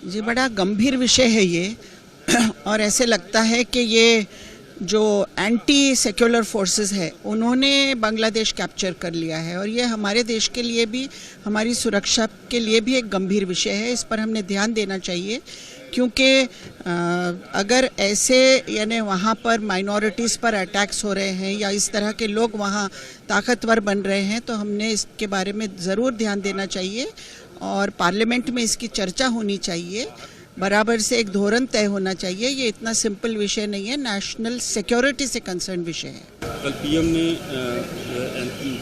जी, बड़ा गंभीर विषय है ये और ऐसे लगता है कि ये जो एंटी सेक्युलर फोर्सेस है उन्होंने बांग्लादेश कैप्चर कर लिया है और ये हमारे देश के लिए भी, हमारी सुरक्षा के लिए भी एक गंभीर विषय है। इस पर हमने ध्यान देना चाहिए क्योंकि अगर ऐसे यानी वहाँ पर माइनॉरिटीज़ पर अटैक्स हो रहे हैं या इस तरह के लोग वहाँ ताकतवर बन रहे हैं तो हमने इसके बारे में ज़रूर ध्यान देना चाहिए और पार्लियामेंट में इसकी चर्चा होनी चाहिए। बराबर से एक धोरण तय होना चाहिए। ये इतना सिंपल विषय नहीं है, नेशनल सिक्योरिटी से कंसर्न विषय है। कल पीएम ने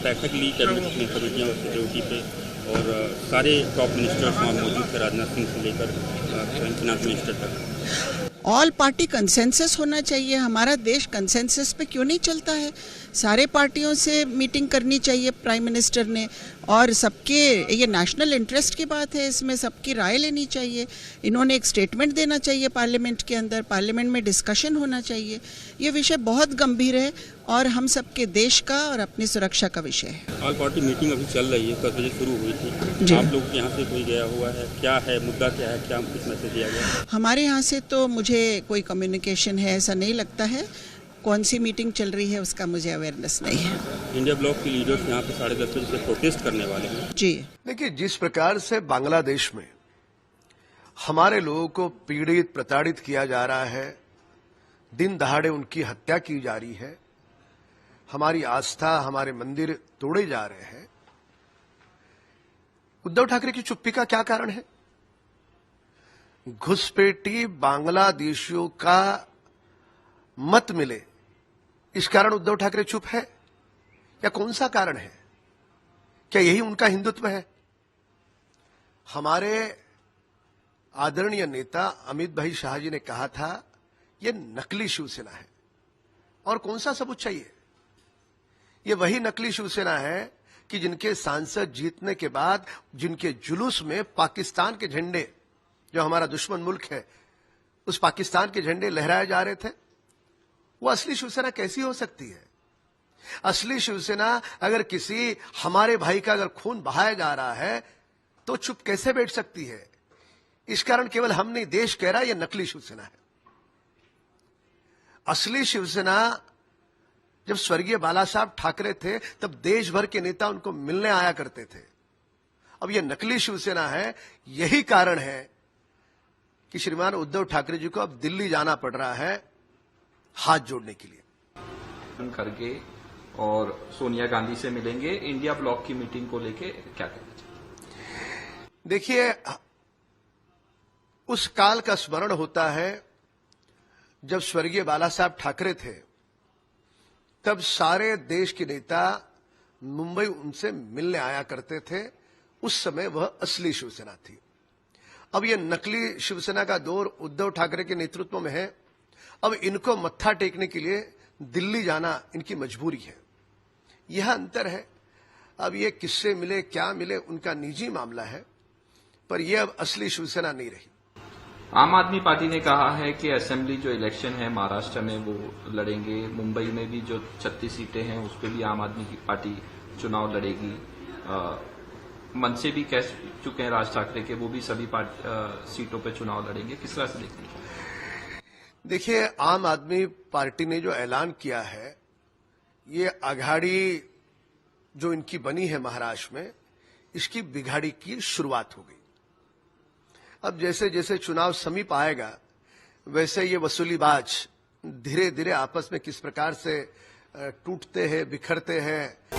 बैठक ली कैबिनेट में कमेटियां और सिक्योरिटी पे और सारे टॉप मिनिस्टर्स वहाँ मौजूद थे, राजनाथ सिंह से लेकर फाइनेंस मिनिस्टर तक। ऑल पार्टी कंसेंसस होना चाहिए। हमारा देश कंसेंसस पे क्यों नहीं चलता है? सारे पार्टियों से मीटिंग करनी चाहिए प्राइम मिनिस्टर ने और सबके, ये नेशनल इंटरेस्ट की बात है, इसमें सबकी राय लेनी चाहिए। इन्होंने एक स्टेटमेंट देना चाहिए पार्लियामेंट के अंदर, पार्लियामेंट में डिस्कशन होना चाहिए। ये विषय बहुत गंभीर है और हम सबके देश का और अपनी सुरक्षा का विषय है। ऑल पार्टी मीटिंग अभी चल रही है, 10 बजे शुरू हुई थी। आप लोग यहाँ से कोई गया हुआ है? क्या है मुद्दा, क्या है, क्या किस मैसेज दिया गया? हमारे यहाँ से तो मुझे कोई कम्युनिकेशन है ऐसा नहीं लगता है। कौन सी मीटिंग चल रही है उसका मुझे अवेयरनेस नहीं है। इंडिया ब्लॉक के लीडर्स यहाँ पे 10:30 बजे से प्रोटेस्ट करने वाले हैं। जी देखिए, जिस प्रकार से बांग्लादेश में हमारे लोगों को पीड़ित प्रताड़ित किया जा रहा है, दिन दहाड़े उनकी हत्या की जा रही है, हमारी आस्था, हमारे मंदिर तोड़े जा रहे हैं, उद्धव ठाकरे की चुप्पी का क्या कारण है? घुसपैठी बांग्लादेशियों का मत मिले, इस कारण उद्धव ठाकरे चुप है या कौन सा कारण है? क्या यही उनका हिंदुत्व है? हमारे आदरणीय नेता अमित भाई शाह जी ने कहा था यह नकली शिवसेना है। और कौन सा सबूत चाहिए? यह वही नकली शिवसेना है कि जिनके सांसद जीतने के बाद जिनके जुलूस में पाकिस्तान के झंडे, जो हमारा दुश्मन मुल्क है, उस पाकिस्तान के झंडे लहराए जा रहे थे। वो असली शिवसेना कैसी हो सकती है? असली शिवसेना अगर किसी हमारे भाई का अगर खून बहाया जा रहा है तो चुप कैसे बैठ सकती है? इस कारण केवल हम नहीं, देश कह रहा है यह नकली शिवसेना है। असली शिवसेना जब स्वर्गीय बाला साहब ठाकरे थे तब देश भर के नेता उनको मिलने आया करते थे। अब यह नकली शिवसेना है। यही कारण है कि श्रीमान उद्धव ठाकरे जी को अब दिल्ली जाना पड़ रहा है हाथ जोड़ने के लिए। खड़गे और सोनिया गांधी से मिलेंगे, इंडिया ब्लॉक की मीटिंग को लेके क्या करना चाहिए? देखिए, उस काल का स्मरण होता है जब स्वर्गीय बाला साहब ठाकरे थे, तब सारे देश के नेता मुंबई उनसे मिलने आया करते थे। उस समय वह असली शिवसेना थी। अब यह नकली शिवसेना का दौर उद्धव ठाकरे के नेतृत्व में है। अब इनको मत्था टेकने के लिए दिल्ली जाना इनकी मजबूरी है। यह अंतर है। अब ये किससे मिले, क्या मिले, उनका निजी मामला है, पर यह अब असली शिवसेना नहीं रही। आम आदमी पार्टी ने कहा है कि असेंबली जो इलेक्शन है महाराष्ट्र में वो लड़ेंगे, मुंबई में भी जो 36 सीटें हैं उस पर भी आम आदमी की पार्टी चुनाव लड़ेगी। मन से भी कह चुके हैं राज ठाकरे के, वो भी सभी सीटों पर चुनाव लड़ेंगे। किस तरह से देखते हैं? देखिए, आम आदमी पार्टी ने जो ऐलान किया है, ये अघाड़ी जो इनकी बनी है महाराष्ट्र में, इसकी बिगाड़ी की शुरुआत हो गई। अब जैसे जैसे चुनाव समीप आएगा वैसे ये वसूलीबाज धीरे धीरे आपस में किस प्रकार से टूटते हैं, बिखरते हैं।